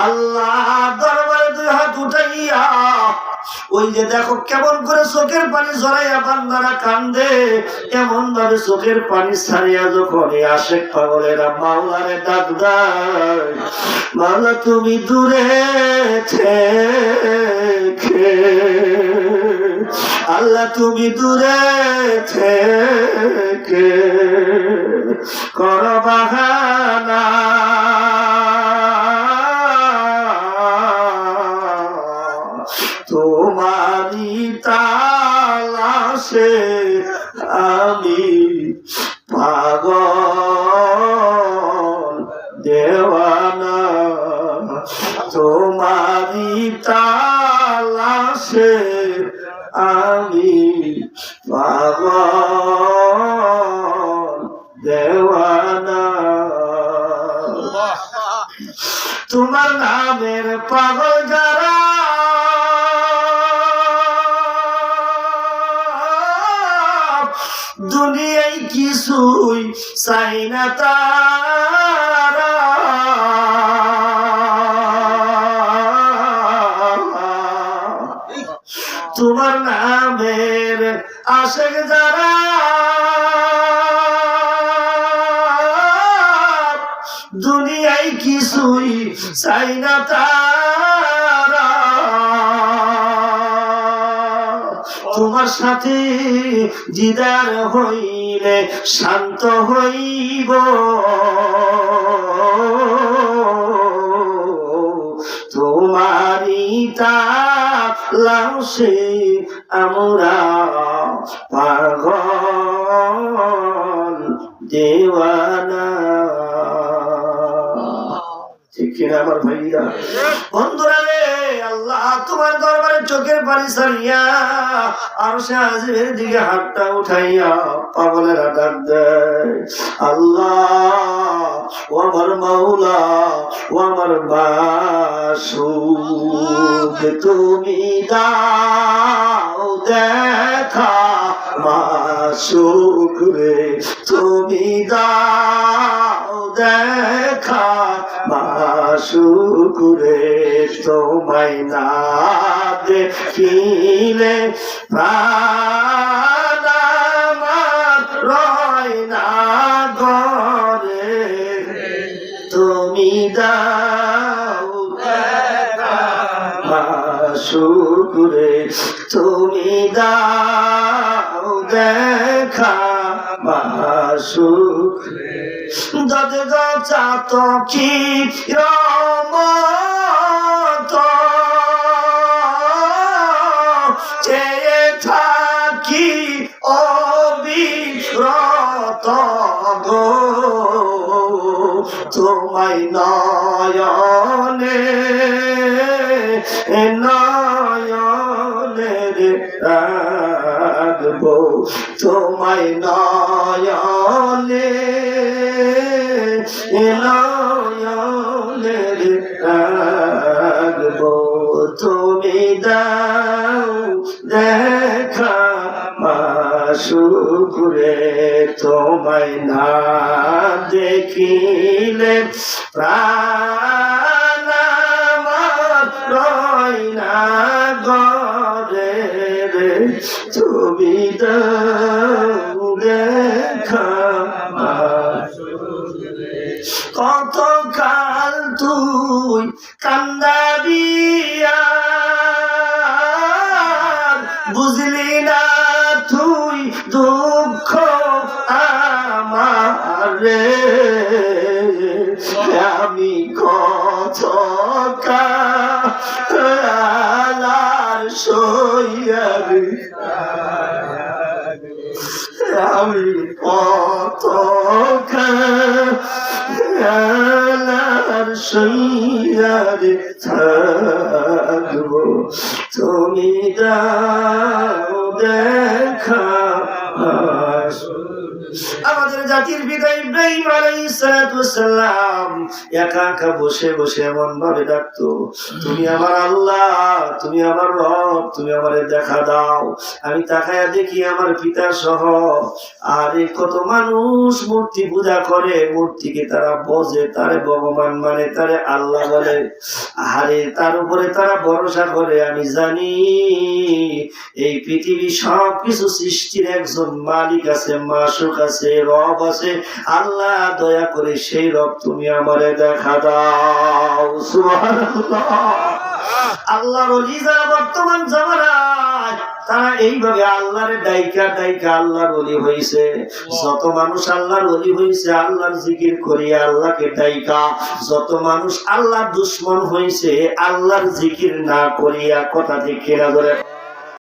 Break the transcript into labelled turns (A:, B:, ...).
A: আল্লাহ দরবারে দুই হাত উঠাইয়া ওই যে দেখো কেমন করে চোখের পানি ঝরাইয়া বান্দারা কান্দে, এমন ভাবে চোখের পানি ছাড়িয়া যখন আশেক পাগলেরা মাওলারে ডাক দেয়, মাওলা তুমি দূরে থেকে, আল্লাহ তুমি দূরে থেকে কর বাহানা, তোমারি তালাশে আমি পাগল দেওয়ানা, তোমারি তালাশে আমি পাগল দেওয়ানা, তোমার নামের পাগল যারা দুনিয়ায় কিছুই চাই না তারা, তোমার নামের আশেক যারা দুনিয়ায় কিছুই চাই না তারা, তোমার সাথে দিদার হইলে শান্ত হইব, তোমারি তালাশে আমরা পাগল দেওয়ানা। ঠিক কিনা আমার ভাইয়া? বন্ধুরা রে, আল্লাহ তোমার দরবারে চোখের পানি ছাড়িয়া আরশে আজিমের দিকে হাতটা উঠাইয়া পাগলেরা ডাক দেয়, আল্লাহ ও আমার মাওলা ও আমার মাসুক, তুমি দাও দেখা মাসুক রে, তুমি দাও দেখা মাসুক রে, তোমায় না দেখিলে প্রাণ আমার রয় না ঘরে, তুমি দাও দেখা মাসুক রে, তুমি দাও দেখা মাসুক রে, দদ গা তো কি রমত চেয়ে থাকি অবিরত গো, তোমায় নয়নে নয়নে রাখবো, তোমায় নয়নে নয়নে রাখবো, তুমি দাও দেখা মাসুক রে, তোমায় না দেখিলে প্রাণ আমার রয় না ঘরে রে, তুমি দাও দেখা মাসুক রে, কত কাল তুই কান্দাবিয়া বুঝলি না তুই দুঃখ আমারে, আমি কত কালার সইয়ারি, আমি কত কালার সইয়ারি থাকবো, তুমি দাও দেখা মাসুক আমাদের জাতির পিতা ইব্রাহিম আলাইহিস সালাম একা একা বসে বসে এমন ভাবে ডাকতো, তুমি আমার আল্লাহ, তুমি আমার রব, তুমি আমারে দেখা দাও। আমি তাকায়া দেখি আমার পিতা সহ আরে কত মানুষ মূর্তি পূজা করে, মূর্তিকে তারা বোঝে, তারে ভগবান মানে, তারে আল্লাহ বলে, আরে তার উপরে তারা ভরসা করে। আমি জানি এই পৃথিবী সব কিছু সৃষ্টির একজন মালিক আছে, মাসুক আছে, রব আছে। আল্লাহ দয়া করে সেই রব তুমি আমারে দেখা দাও। সুবহানাল্লাহ। আল্লাহর ওলি যারা বর্তমান জামানায় তারা এইভাবে আল্লাহরে ডাইকা ডাইকা আল্লাহর ওলি হইছে। যত মানুষ আল্লাহর ওলি হইছে আল্লাহর জিকির করিয়া আল্লাহকে ডাইকা, যত মানুষ আল্লাহর দুশমন হইছে আল্লাহর জিকির না করিয়া। কথা ঠিক কিনা বলে?